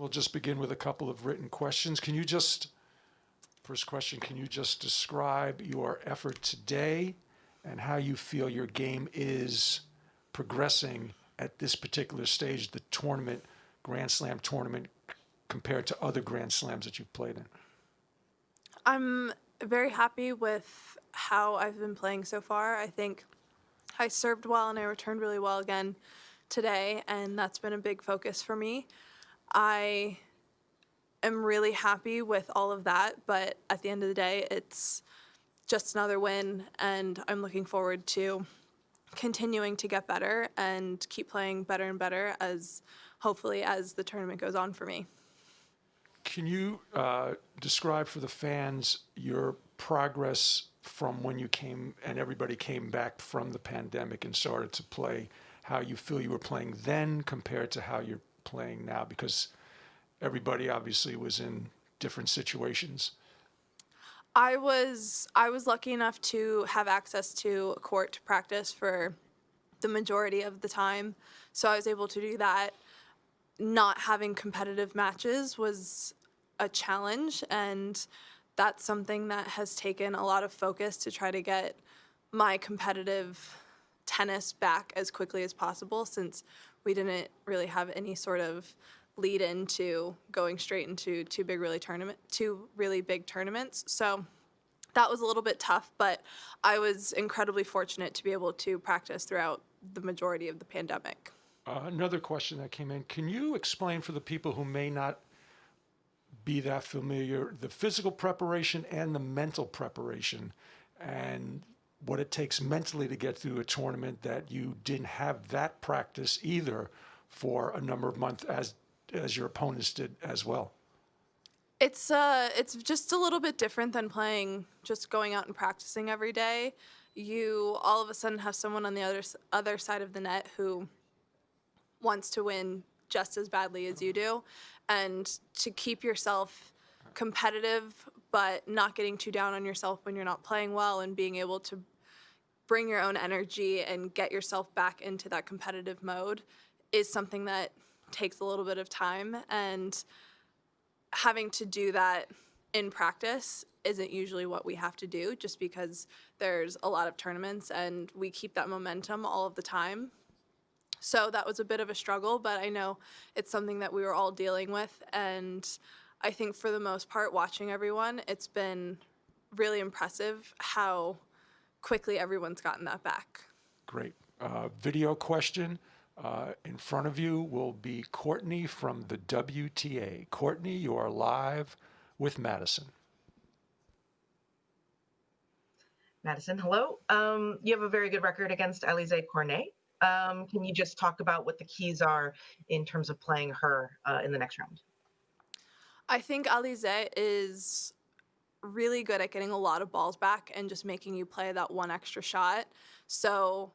We'll just begin with a couple of written questions. First question, can you just describe your effort today and how you feel your game is progressing at this particular stage, the tournament, Grand Slam tournament, compared to other Grand Slams that you've played in? I'm very happy with how I've been playing so far. I think I served well and I returned really well again today, and that's been a big focus for me. I am really happy with all of that, but at the end of the day, it's just another win, and I'm looking forward to continuing to get better and keep playing better and better hopefully as the tournament goes on for me. Can you describe for the fans your progress from when you came and everybody came back from the pandemic and started to play, how you feel you were playing then compared to how you're playing now? Because everybody obviously was in different situations. I was lucky enough to have access to a court to practice for the majority of the time, so I was able to do that. Not having competitive matches was a challenge, and that's something that has taken a lot of focus to try to get my competitive tennis back as quickly as possible, since we didn't really have any sort of lead into going straight into two really big tournaments. So that was a little bit tough, but I was incredibly fortunate to be able to practice throughout the majority of the pandemic. Another question that came in, can you explain for the people who may not be that familiar, the physical preparation and the mental preparation, and what it takes mentally to get through a tournament that you didn't have that practice either for a number of months as your opponents did as well? It's just a little bit different than just going out and practicing every day. You all of a sudden have someone on the other side of the net who wants to win just as badly as you do, and to keep yourself competitive but not getting too down on yourself when you're not playing well, and being able to bring your own energy and get yourself back into that competitive mode is something that takes a little bit of time, and having to do that in practice isn't usually what we have to do, just because there's a lot of tournaments and we keep that momentum all of the time. So that was a bit of a struggle, but I know it's something that we were all dealing with, and I think for the most part, watching everyone, it's been really impressive how quickly everyone's gotten that back. Great. Video question. In front of you will be Courtney from the WTA. Courtney, you are live with Madison. Madison, hello. You have a very good record against Alize Cornet. Can you just talk about what the keys are in terms of playing her in the next round? I think Alize is really good at getting a lot of balls back and just making you play that one extra shot. So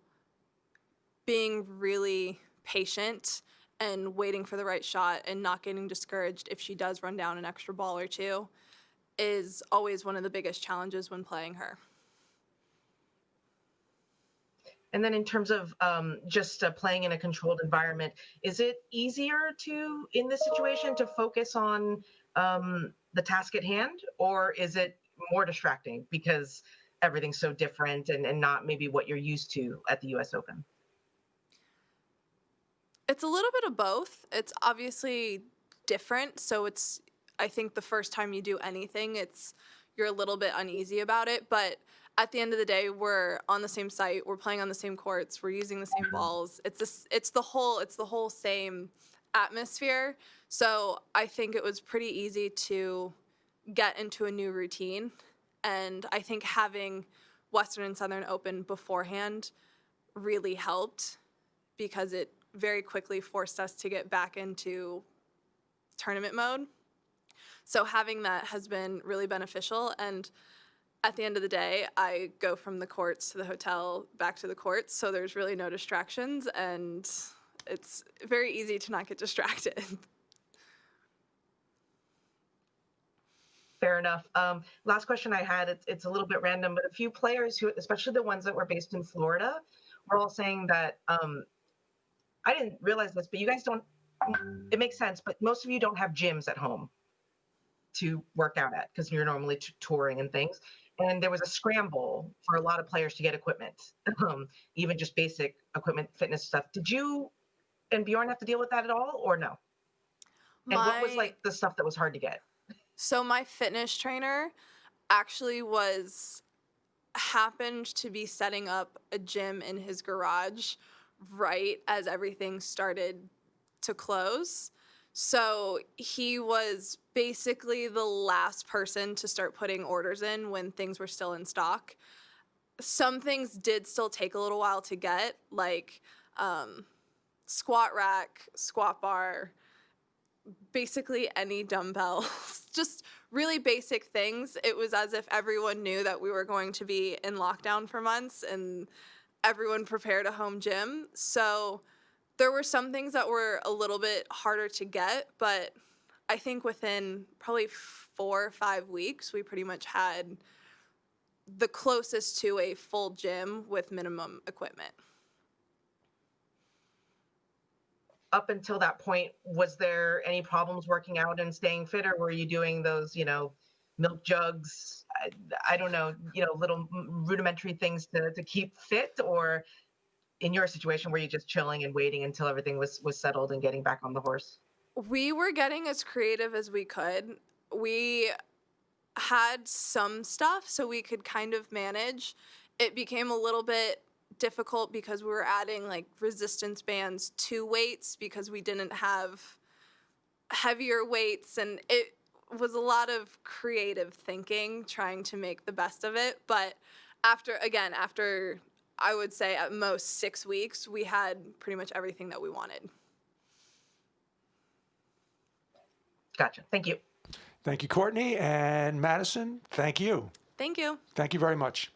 being really patient and waiting for the right shot and not getting discouraged if she does run down an extra ball or two is always one of the biggest challenges when playing her. And then in terms of just playing in a controlled environment, is it easier in this situation to focus on the task at hand, or is it more distracting because everything's so different and not maybe what you're used to at the US Open? It's a little bit of both. It's obviously different, so I think the first time you do anything, you're a little bit uneasy about it, but at the end of the day, we're on the same site, we're playing on the same courts, we're using the same balls. It's the whole same atmosphere. So I think it was pretty easy to get into a new routine, and I think having Western and Southern Open beforehand really helped, because it very quickly forced us to get back into tournament mode. So having that has been really beneficial, and at the end of the day, I go from the courts to the hotel, back to the courts, so there's really no distractions, and it's very easy to not get distracted. Fair enough. Last question I had, it's a little bit random, but a few players who, especially the ones that were based in Florida, were all saying that, I didn't realize this, but you guys don't it makes sense, but most of you don't have gyms at home to work out at because you're normally touring and things. And there was a scramble for a lot of players to get equipment, even just basic equipment, fitness stuff. Did you and Bjorn have to deal with that at all, or no? And what was My like the stuff that was hard to get? so my fitness trainer actually happened to be setting up a gym in his garage right as everything started to close. So he was basically the last person to start putting orders in when things were still in stock. Some things did still take a little while to get, like squat rack, squat bar, basically any dumbbells, just really basic things. It was as if everyone knew that we were going to be in lockdown for months and everyone prepared a home gym. So there were some things that were a little bit harder to get, but I think within probably 4 or 5 weeks, we pretty much had the closest to a full gym with minimum equipment. Up until that point, was there any problems working out and staying fit, or were you doing those, milk jugs? I don't know, little rudimentary things to keep fit, or in your situation, were you just chilling and waiting until everything was settled and getting back on the horse? We were getting as creative as we could. We had some stuff so we could kind of manage. It became a little bit difficult because we were adding like resistance bands to weights because we didn't have heavier weights, and it was a lot of creative thinking trying to make the best of it. But after I would say at most 6 weeks, we had pretty much everything that we wanted. Gotcha. Thank you. Thank you, Courtney. And Madison, thank you. Thank you. Thank you very much.